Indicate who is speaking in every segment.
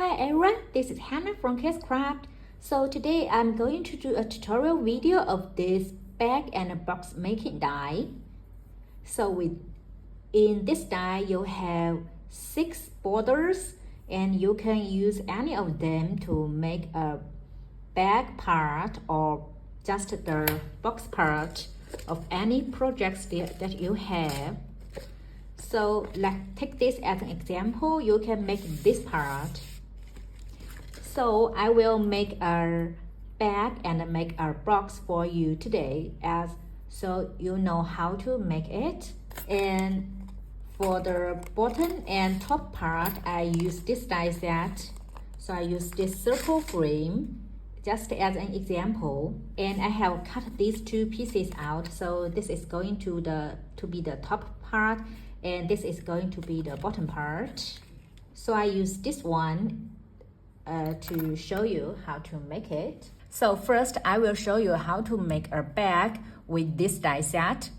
Speaker 1: Hi everyone, this is Hannah from KSCRAFT. So today I'm going to do a tutorial video of this bag and box making die. So in this die you have 6 borders and you can use any of them to make a bag part or just the box part of any projects that you have. So take this as an example. You can make this part. So I will make a bag and make a box for you today, so you know how to make it. And for the bottom and top part, I use this die set. So I use this circle frame just as an example, and I have cut these 2 pieces out. So this is going to be the top part, and this is going to be the bottom part. So I use this one to show you how to make it. So first I will show you how to make a bag with this die set.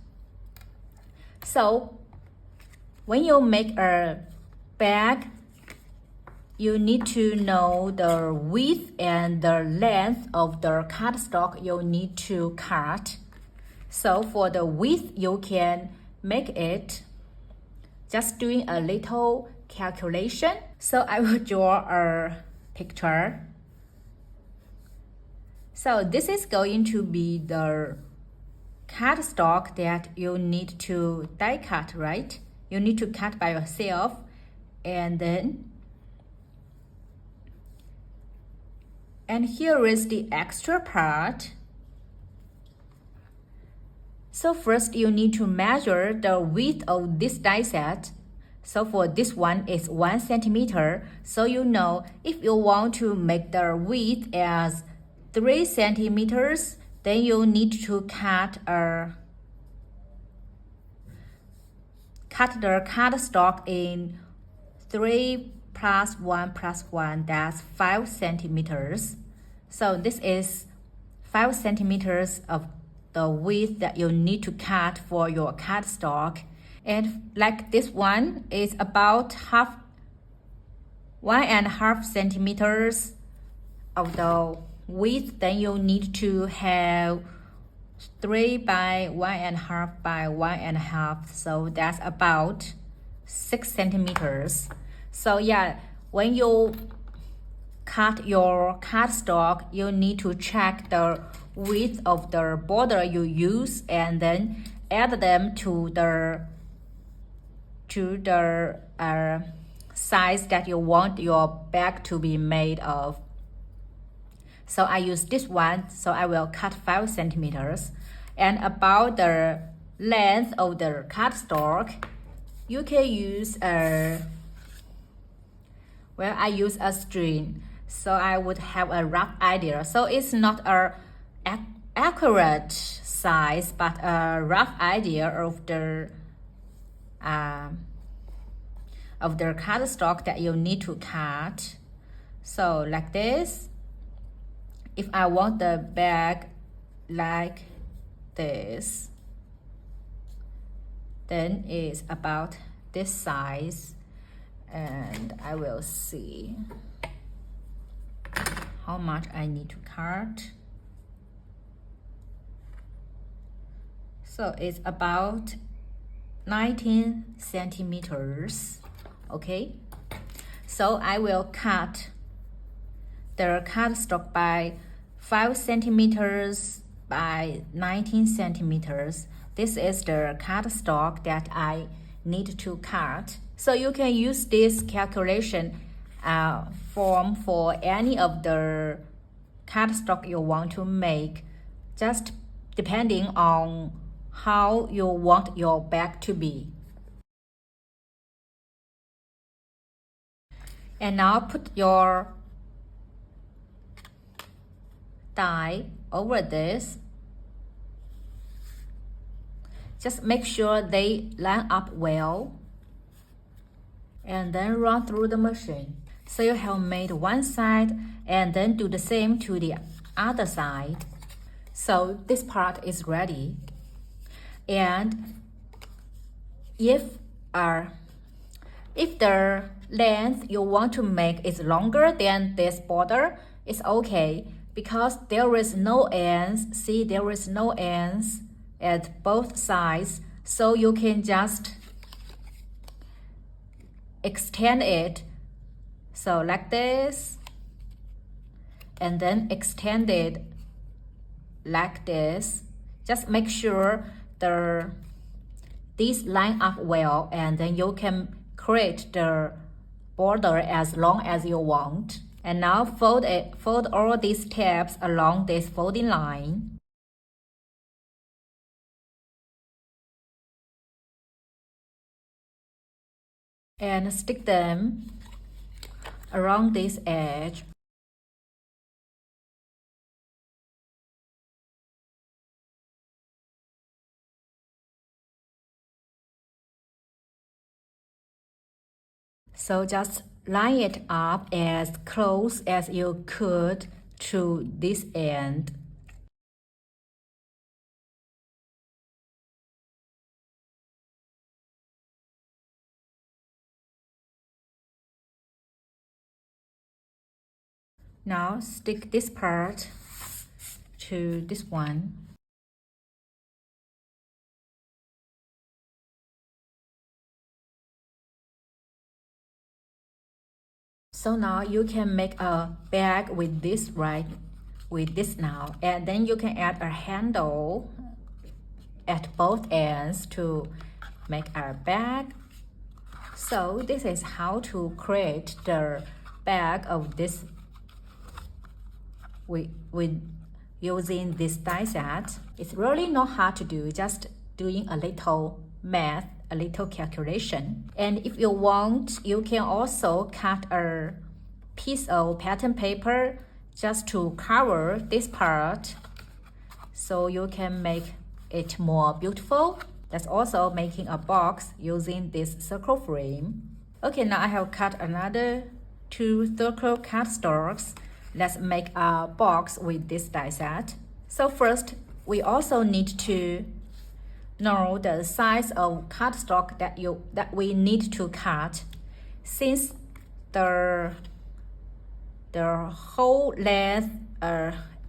Speaker 1: So when you make a bag, you need to know the width and the length of the cardstock you need to cut. So for the width, you can make it just doing a little calculation. So I will draw a picture. So this is going to be the cardstock that you need to die cut, right? You need to cut by yourself, and here is the extra part. So first you need to measure the width of this die set. So for this one, it's 1 centimeter. So you know, if you want to make the width as 3 centimeters, then you need to cut the cardstock in 3 plus 1 plus 1, that's 5 centimeters. So this is 5 centimeters of the width that you need to cut for your cardstock. And like this one is about 1.5 centimeters of the width, then you need to have 3 by 1.5 by 1.5, so that's about 6 centimeters. So yeah, when you cut your cardstock, you need to check the width of the border you use and then add them to the size that you want your bag to be made of. So I use this one, so I will cut 5 centimeters. And about the length of the cardstock, you can use I use a string, so I would have a rough idea. So it's not a accurate size, but a rough idea of the cardstock that you need to cut. So like this. If I want the bag like this, then it's about this size, and I will see how much I need to cut. So it's about 19 centimeters. Okay, so I will cut the cardstock by 5 centimeters by 19 centimeters. This is the cardstock that I need to cut. So you can use this calculation form for any of the cardstock you want to make, just depending on how you want your bag to be. And now put your die over this. Just make sure they line up well, and then run through the machine. So you have made one side, and then do the same to the other side. So this part is ready. And if the length you want to make is longer than this border, it's okay, because there is no ends. See, there is no ends at both sides, so you can just extend it, so like this, and then extend it like this. Just make sure these line up well, and then you can create the border as long as you want. And now fold all these tabs along this folding line. And stick them around this edge. So just line it up as close as you could to this end. Now stick this part to this one. So now you can make a bag with this, right? With this now, and then you can add a handle at both ends to make a bag. So this is how to create the bag of this with using this die set. It's really not hard to do, just doing a little math, a little calculation. And if you want, you can also cut a piece of pattern paper just to cover this part, so you can make it more beautiful. That's also making a box using this circle frame. Okay, now I have cut another 2 circle cardstocks. Let's make a box with this die set. So first, we also need to know the size of cardstock that we need to cut. Since the whole length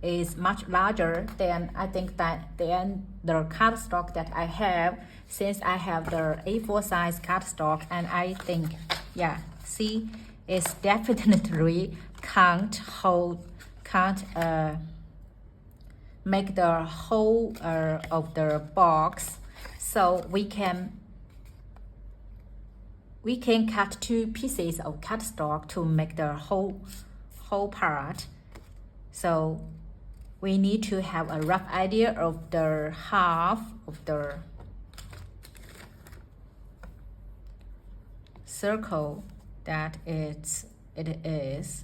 Speaker 1: is much larger than the cardstock that I have, since I have the A4 size cardstock, and I think, yeah, see, it's definitely can't make the whole of the box. So we can cut 2 pieces of cardstock to make the whole part. So we need to have a rough idea of the half of the circle that it is.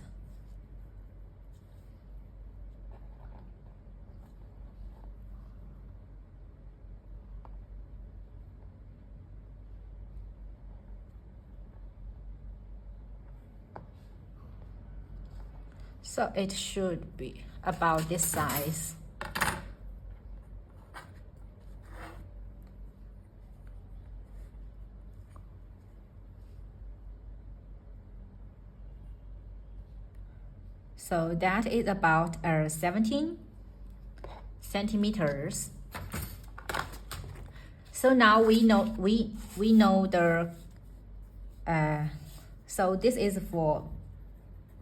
Speaker 1: So it should be about this size. So that is about 17 centimeters. So now we know the so this is for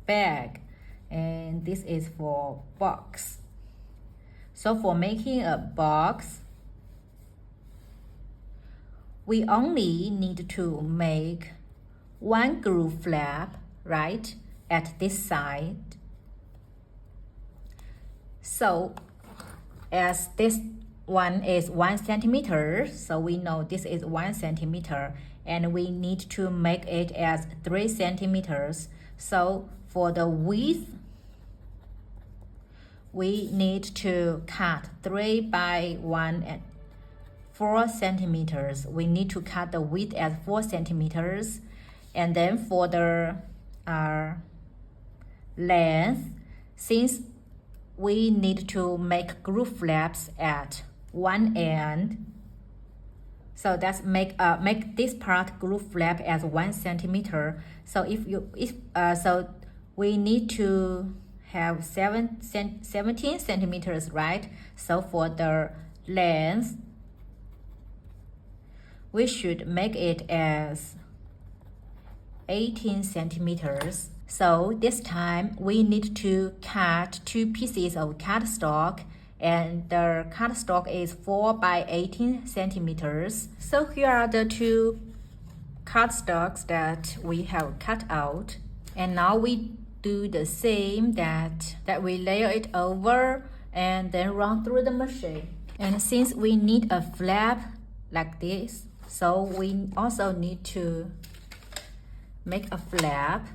Speaker 1: bag and this is for box. So for making a box, we only need to make 1 groove flap, right, at this side. So as this one is 1 centimeter, so we know this is 1 centimeter, and we need to make it as 3 centimeters. So for the width, we need to cut 3 by 1 at 4 centimeters. We need to cut the width as 4 centimeters. And then for the length, since we need to make groove flaps at one end, So that's make this part glue flap as 1 centimeter. So so we need to have 17 centimeters, right? So for the length, we should make it as 18 centimeters. So this time we need to cut 2 pieces of cardstock, and the cardstock is 4 by 18 centimeters. So here are the 2 cardstocks that we have cut out. And now we do the same, that we layer it over and then run through the machine. And since we need a flap like this, so we also need to make a flap.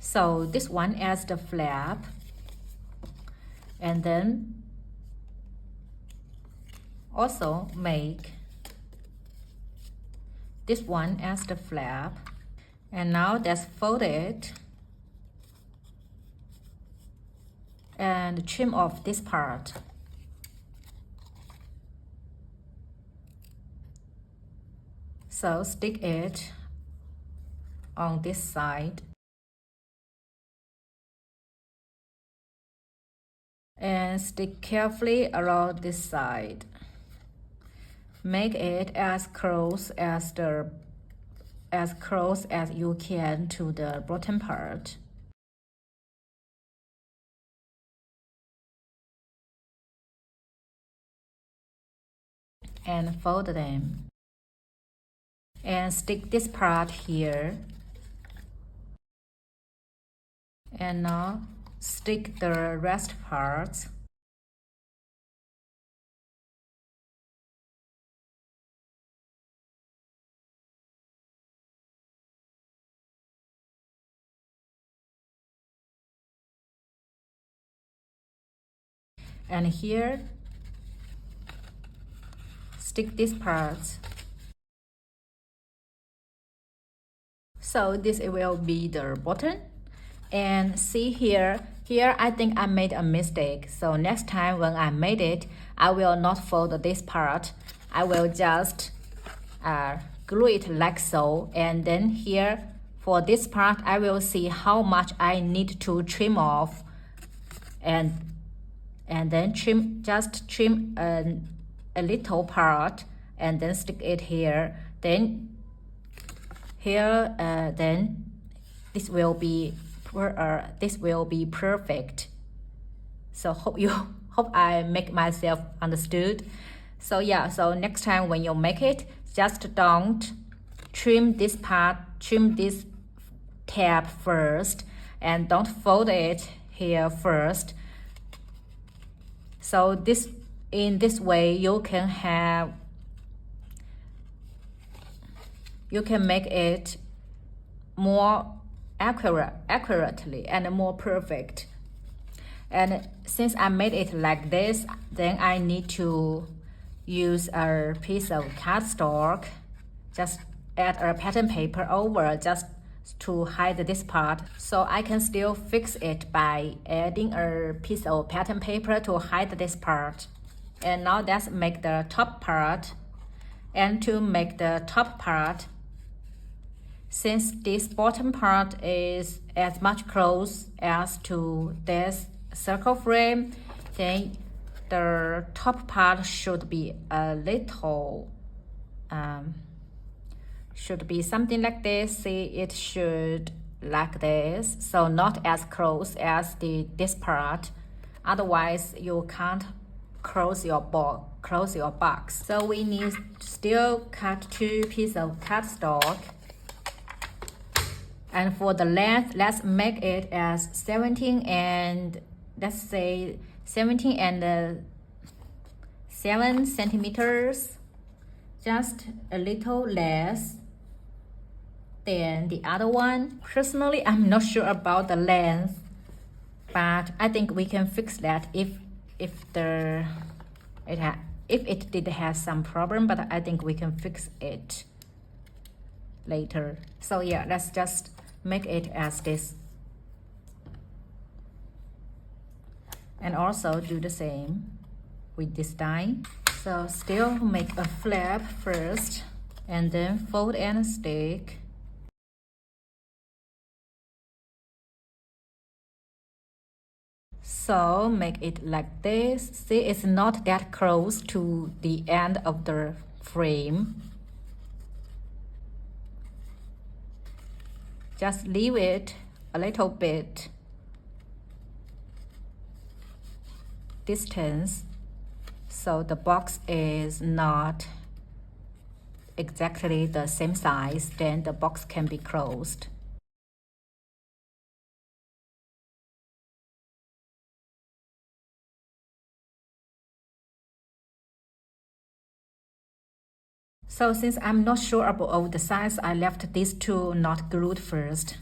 Speaker 1: So this one as the flap, and then also make this one as the flap. And now that's folded, and trim off this part. So stick it on this side and stick carefully around this side. Make it as close as you can to the bottom part. And fold them. And stick this part here. And now stick the rest parts. And here, stick these parts. So this will be the bottom. And see here I think I made a mistake. So next time when I made it, I will not fold this part. I will just glue it like so. And then here for this part, I will see how much I need to trim off, and then just trim a little part and then stick it here. Then here, then this will be perfect. So hope I make myself understood. So yeah, so next time when you make it, just don't trim this part, trim this tab first, and don't fold it here first. So in this way you can make it more accurately and more perfect. And since I made it like this, then I need to use a piece of cardstock, just add a pattern paper over just to hide this part. So I can still fix it by adding a piece of pattern paper to hide this part. And now let's make the top part. And to make the top part, since this bottom part is as much close as to this circle frame, then the top part should be a little, should be something like this. See, it should like this, so not as close as this part. Otherwise, you can't close your box. So we need to still cut 2 pieces of cardstock. And for the length, let's make it as 17 and let's say 17 and 7 centimeters, just a little less than the other one. Personally, I'm not sure about the length, but I think we can fix that if it did have some problem, but I think we can fix it later. So yeah, let's just make it as this, and also do the same with this die. So still make a flap first and then fold and stick. So make it like this. See, it's not that close to the end of the frame. Just leave it a little bit distance so the box is not exactly the same size, then the box can be closed. So since I'm not sure about the size, I left these two not glued first.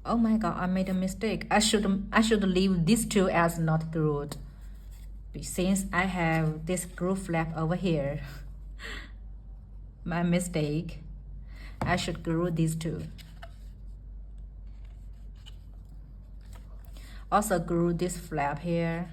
Speaker 1: Oh my god, I made a mistake. I should leave these two as not glued. Since I have this glue flap over here. My mistake. I should glue these two. Also glue this flap here.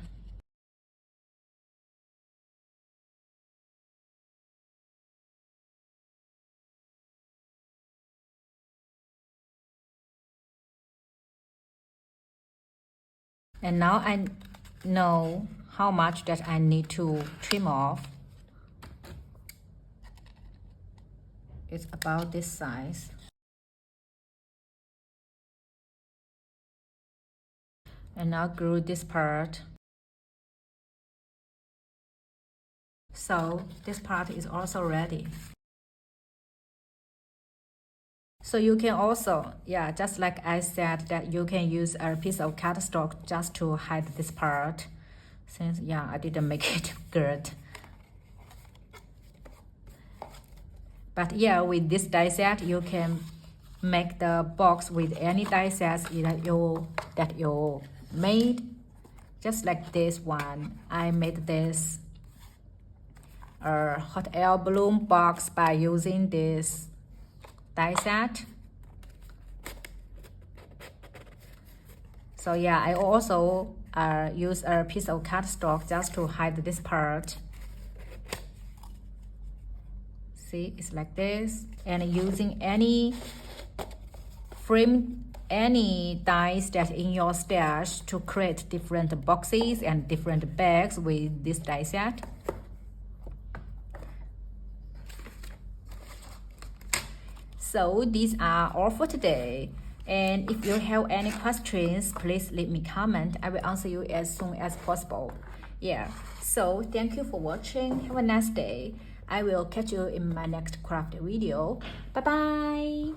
Speaker 1: And now I know how much that I need to trim off. It's about this size. And now glue this part. So this part is also ready. So you can also, yeah, just like I said, that you can use a piece of cardstock just to hide this part. Since, yeah, I didn't make it good. But yeah, with this die set, you can make the box with any die sets that you made. Just like this one, I made this hot air balloon box by using this die set. So yeah, I also use a piece of cardstock just to hide this part. See, it's like this. And using any dies that in your stash to create different boxes and different bags with this die set. So these are all for today. And if you have any questions, please leave me comment. I will answer you as soon as possible. Yeah, so thank you for watching. Have a nice day. I will catch you in my next craft video. Bye bye.